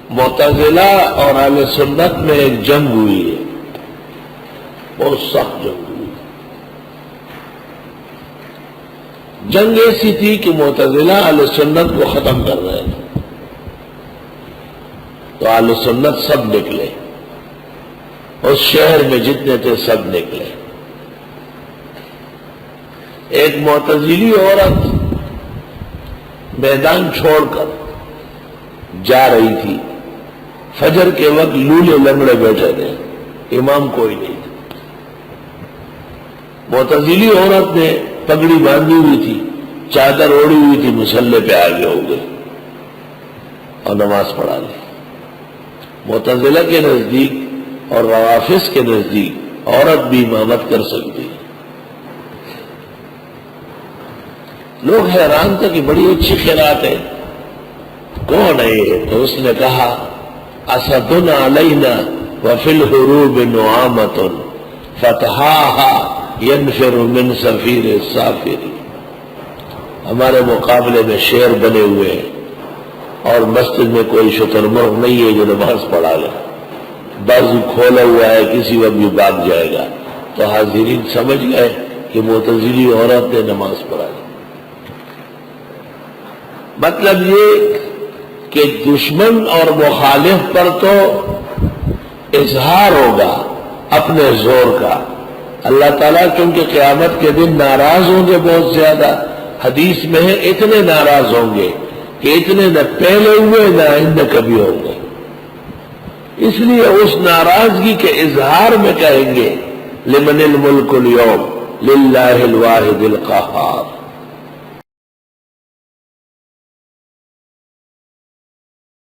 معتزلہ اور اہل سنت میں ایک جنگ ہوئی ہے، بہت سخت جنگ ہوئی۔ جنگ ایسی تھی کہ معتزلہ اہل سنت کو ختم کر رہے تھے، تو اہل سنت سب نکلے، اس شہر میں جتنے تھے سب نکلے۔ ایک معتزلی عورت میدان چھوڑ کر جا رہی تھی، فجر کے وقت لولے لنگڑے بیٹھے تھے، امام کوئی نہیں تھا۔ معتزلی عورت نے پگڑی باندھی ہوئی تھی، چادر اوڑی ہوئی تھی، مصلی پہ آگے ہو گئے اور نماز پڑھا لی۔ معتزلہ کے نزدیک اور روافض کے نزدیک عورت بھی امامت کر سکتی ہے۔ لوگ حیران تھے کہ بڑی اچھی قرات ہے، کون ہے یہ؟ تو اس نے کہا اسد علینا وفی الحروب نعامۃ فتحاها ينفر من صفیر السافر، ہمارے مقابلے میں شیر بنے ہوئے ہیں اور مسجد میں کوئی شتر مرغ نہیں ہے جو نماز پڑھا لے، بازو کھولا ہوا ہے، کسی وقت بھی بھاگ جائے گا۔ تو حاضرین سمجھ گئے کہ معتزلی عورت نے نماز پڑھا لی۔ مطلب یہ کہ دشمن اور مخالف پر تو اظہار ہوگا اپنے زور کا۔ اللہ تعالیٰ چونکہ قیامت کے دن ناراض ہوں گے بہت زیادہ، حدیث میں ہے اتنے ناراض ہوں گے کہ اتنے نہ پہلے ہوئے نہ آئندہ کبھی ہوں گے، اس لیے اس ناراضگی کے اظہار میں کہیں گے لمن الملک اليوم للہ الواحد القہار۔